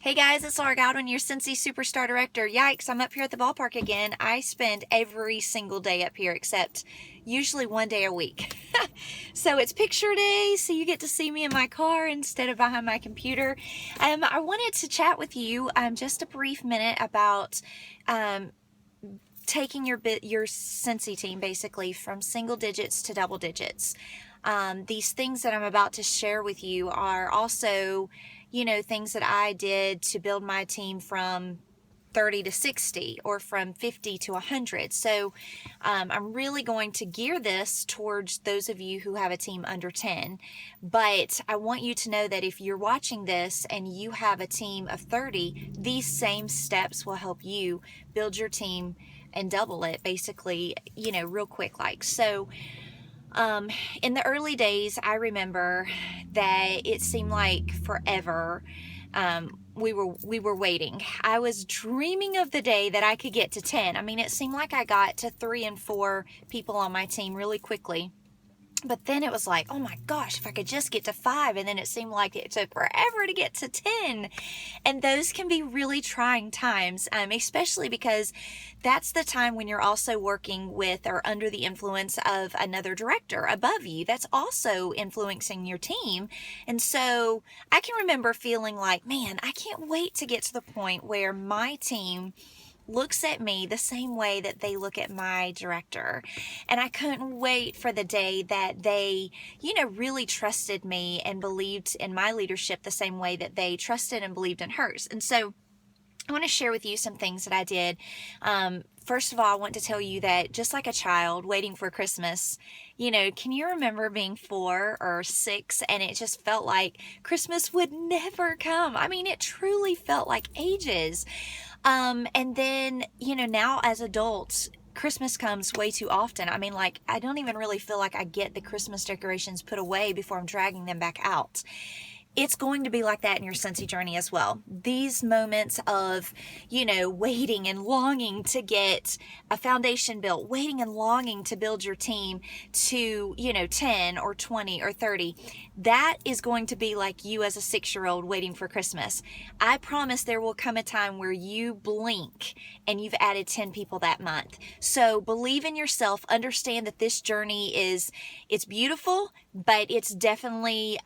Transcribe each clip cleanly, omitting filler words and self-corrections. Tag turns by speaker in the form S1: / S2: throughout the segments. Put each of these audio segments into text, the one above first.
S1: Hey guys, it's Laura Godwin, your Scentsy Superstar Director. Yikes, I'm up here at the ballpark again. I spend every single day up here except usually one day a week. So it's picture day, so you get to see me in my car instead of behind my computer. I wanted to chat with you just a brief minute about taking your Scentsy team basically from single digits to double digits. These things that I'm about to share with you are also, things that I did to build my team from 30 to 60 or from 50 to 100. So I'm really going to gear this towards those of you who have a team under 10. But I want you to know that if you're watching this and you have a team of 30, these same steps will help you build your team and double it basically, real quick like. So in the early days, I remember that it seemed like forever. We were waiting. I was dreaming of the day that I could get to 10. I mean, it seemed like I got to 3 and 4 people on my team really quickly. But then it was like, oh my gosh, if I could just get to 5. And then it seemed like it took forever to get to 10. And those can be really trying times, especially because that's the time when you're also working with or under the influence of another director above you that's also influencing your team. And so I can remember feeling like, man, I can't wait to get to the point where my team looks at me the same way that they look at my director. And I couldn't wait for the day that they, really trusted me and believed in my leadership the same way that they trusted and believed in hers. And so I want to share with you some things that I did. First of all, I want to tell you that just like a child waiting for Christmas, can you remember being 4 or 6 and it just felt like Christmas would never come? I mean, it truly felt like ages. And then, now as adults, Christmas comes way too often. I mean, like, I don't even really feel like I get the Christmas decorations put away before I'm dragging them back out. It's going to be like that in your Scentsy journey as well. These moments of, waiting and longing to get a foundation built, waiting and longing to build your team to, 10 or 20 or 30, that is going to be like you as a 6-year-old waiting for Christmas. I promise there will come a time where you blink and you've added 10 people that month. So believe in yourself, understand that this journey it's beautiful, but it's definitely,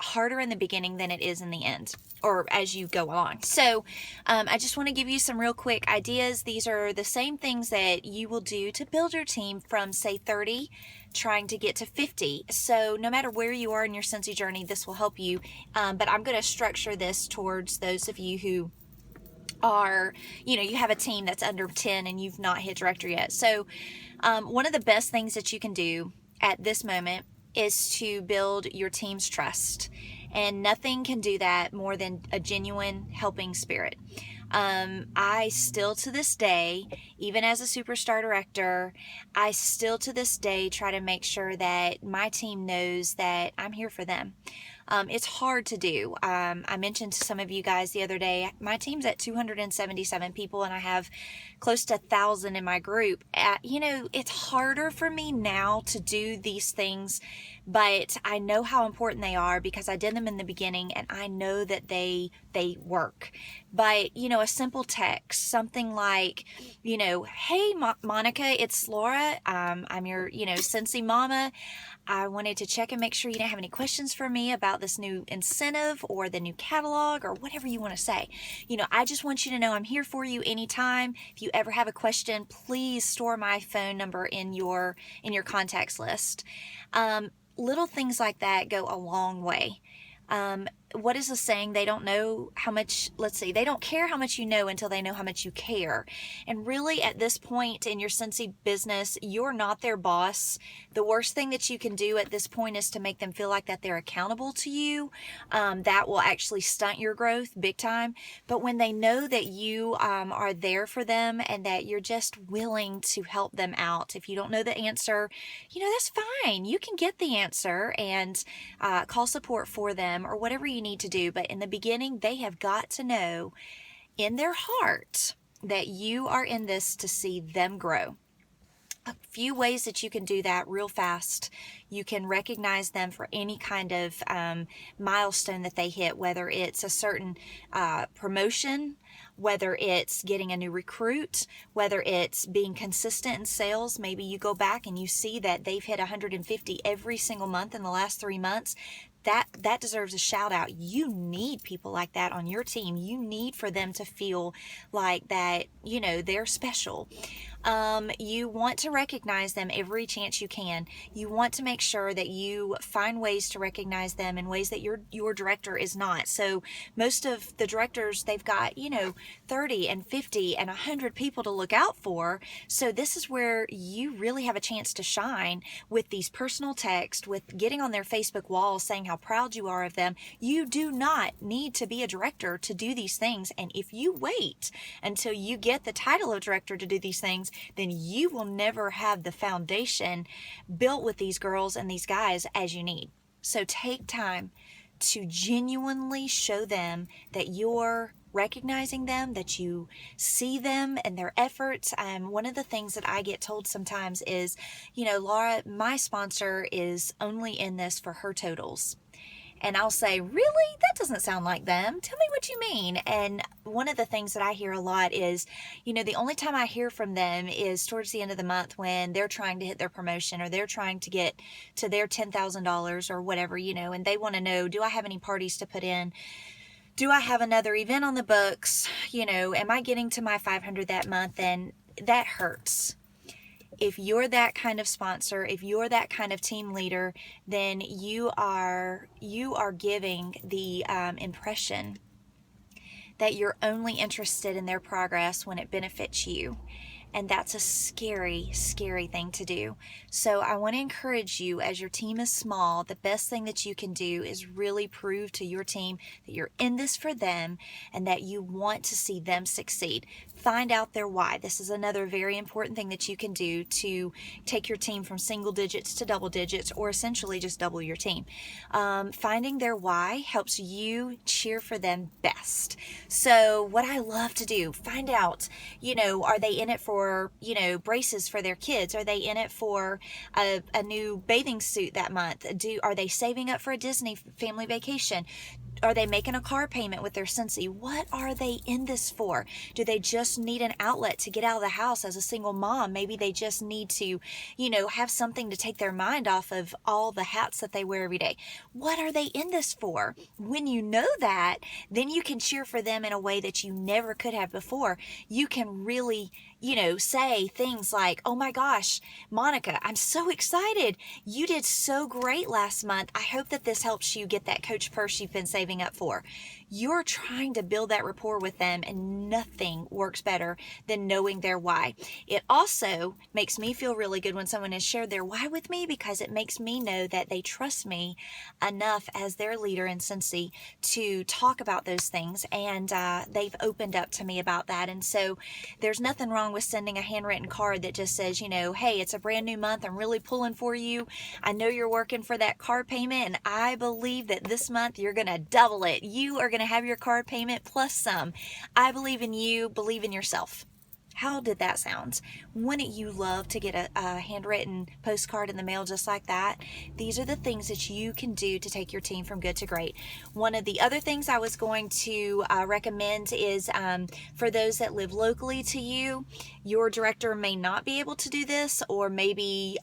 S1: harder in the beginning than it is in the end or as you go along. So I just want to give you some real quick ideas. These are the same things that you will do to build your team from say 30 trying to get to 50. So no matter where you are in your Scentsy journey, this will help you. But I'm going to structure this towards those of you who are, you have a team that's under 10 and you've not hit director yet. So one of the best things that you can do at this moment is to build your team's trust. And nothing can do that more than a genuine helping spirit. I still to this day, even as a superstar director, I still to this day try to make sure that my team knows that I'm here for them. It's hard to do. I mentioned to some of you guys the other day, my team's at 277 people and I have close to 1,000 in my group. It's harder for me now to do these things, but I know how important they are because I did them in the beginning and I know that they work. But, a simple text, something like, hey, Monica, it's Laura. I'm your, Scentsy mama. I wanted to check and make sure you didn't have any questions for me about this new incentive or the new catalog or whatever you want to say. I just want you to know I'm here for you anytime. If you ever have a question, please store my phone number in your contacts list. Little things like that go a long way. What is the saying? They don't know how much, they don't care how much you know until they know how much you care. And really at this point in your Scentsy business, you're not their boss. The worst thing that you can do at this point is to make them feel like that they're accountable to you. That will actually stunt your growth big time. But when they know that you are there for them and that you're just willing to help them out, if you don't know the answer, that's fine. You can get the answer and call support for them or whatever you need to do. But in the beginning, they have got to know in their heart that you are in this to see them grow. A few ways that you can do that real fast. You can recognize them for any kind of milestone that they hit, whether it's a certain promotion, whether it's getting a new recruit, whether it's being consistent in sales. Maybe you go back and you see that they've hit 150 every single month in the last 3 months. That deserves a shout out. You need people like that on your team. You need for them to feel like that, they're special. You want to recognize them every chance you can. You want to make sure that you find ways to recognize them in ways that your director is not. So most of the directors, they've got 30 and 50 and 100 people to look out for. So this is where you really have a chance to shine with these personal texts, with getting on their Facebook wall saying how proud you are of them. You do not need to be a director to do these things. And if you wait until you get the title of director to do these things, then you will never have the foundation built with these girls and these guys as you need. So take time to genuinely show them that you're recognizing them, that you see them and their efforts. One of the things that I get told sometimes is, Laura, my sponsor is only in this for her totals. And I'll say, really? That doesn't sound like them. Tell me what you mean. And one of the things that I hear a lot is, the only time I hear from them is towards the end of the month when they're trying to hit their promotion or they're trying to get to their $10,000 or whatever, and they want to know, do I have any parties to put in? Do I have another event on the books? Am I getting to my 500 that month? And that hurts. If you're that kind of sponsor, if you're that kind of team leader, then you are giving the impression that you're only interested in their progress when it benefits you. And that's a scary, scary thing to do. So I want to encourage you, as your team is small, the best thing that you can do is really prove to your team that you're in this for them and that you want to see them succeed. Find out their why. This is another very important thing that you can do to take your team from single digits to double digits, or essentially just double your team. Finding their why helps you cheer for them best. So what I love to do, find out, are they in it for, braces for their kids? Are they in it for a new bathing suit that month? Are they saving up for a Disney family vacation? Are they making a car payment with their Scentsy? What are they in this for? Do they just need an outlet to get out of the house as a single mom? Maybe they just need to, have something to take their mind off of all the hats that they wear every day. What are they in this for? When you know that, then you can cheer for them in a way that you never could have before. You can really, say things like, oh my gosh, Monica, I'm so excited. You did so great last month. I hope that this helps you get that coach purse you've been saving up for. You're trying to build that rapport with them, and nothing works better than knowing their why. It also makes me feel really good when someone has shared their why with me, because it makes me know that they trust me enough as their leader in Scentsy to talk about those things, and they've opened up to me about that. And so there's nothing wrong with sending a handwritten card that just says, hey, it's a brand new month. I'm really pulling for you. I know you're working for that car payment, and I believe that this month you're going to double it. You are going to have your car payment plus some. I believe in you. Believe in yourself. How did that sound? Wouldn't you love to get a handwritten postcard in the mail just like that? These are the things that you can do to take your team from good to great. One of the other things I was going to recommend is for those that live locally to you, your director may not be able to do this, or maybe,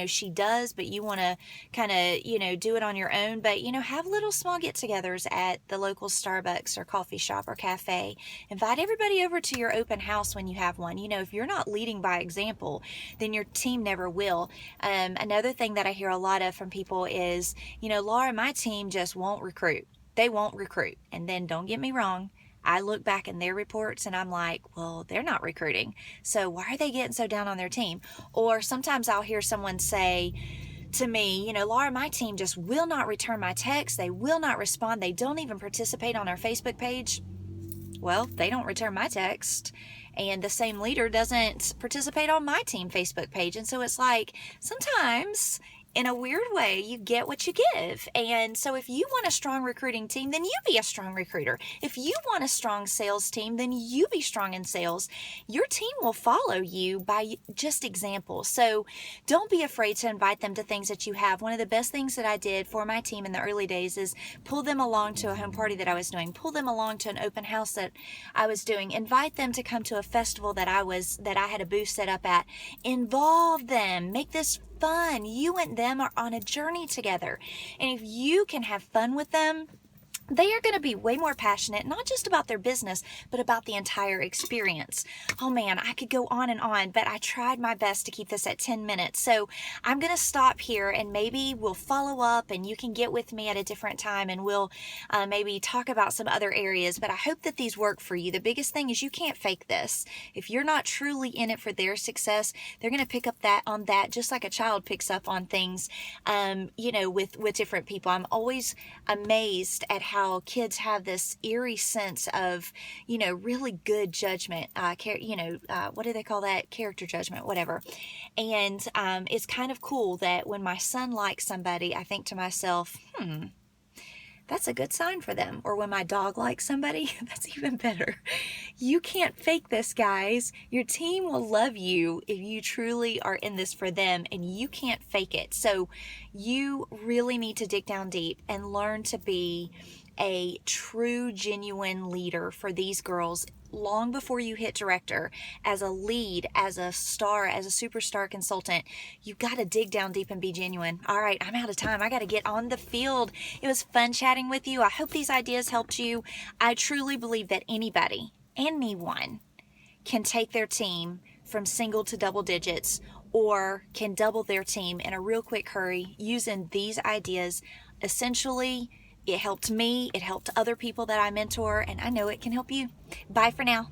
S1: she does, but you want to kind of, do it on your own. But, have little small get-togethers at the local Starbucks or coffee shop or cafe. Invite everybody over to your open house when you have one. If you're not leading by example, then your team never will. Another thing that I hear a lot of from people is, Laura, my team just won't recruit. They won't recruit. And then don't get me wrong, I look back in their reports and I'm like, well, they're not recruiting. So why are they getting so down on their team? Or sometimes I'll hear someone say to me, Laura, my team just will not return my text. They will not respond. They don't even participate on our Facebook page. Well, they don't return my text, and the same leader doesn't participate on my team Facebook page. And so it's like, sometimes in a weird way, you get what you give. And so if you want a strong recruiting team, then you be a strong recruiter. If you want a strong sales team, then you be strong in sales. Your team will follow you by just example. So don't be afraid to invite them to things that you have. One of the best things that I did for my team in the early days is pull them along to a home party that I was doing, pull them along to an open house that I was doing, invite them to come to a festival that I had a booth set up at. Involve them, make this fun. You and them are on a journey together. And if you can have fun with them, they are going to be way more passionate, not just about their business, but about the entire experience. Oh man, I could go on, but I tried my best to keep this at 10 minutes. So I'm going to stop here, and maybe we'll follow up and you can get with me at a different time, and we'll maybe talk about some other areas. But I hope that these work for you. The biggest thing is you can't fake this. If you're not truly in it for their success, they're going to pick up on that just like a child picks up on things, with different people. I'm always amazed at how kids have this eerie sense of, really good judgment, what do they call that? Character judgment, whatever. And it's kind of cool that when my son likes somebody, I think to myself, that's a good sign for them. Or when my dog likes somebody, that's even better. You can't fake this, guys. Your team will love you if you truly are in this for them, and you can't fake it. So you really need to dig down deep and learn to be a true, genuine leader for these girls long before you hit director. As a lead, as a star, as a superstar consultant, you've got to dig down deep and be genuine. All right, I'm out of time. I got to get on the field. It was fun chatting with you. I hope these ideas helped you. I truly believe that anyone can take their team from single to double digits, or can double their team in a real quick hurry using these ideas. Essentially, it helped me, it helped other people that I mentor, and I know it can help you. Bye for now.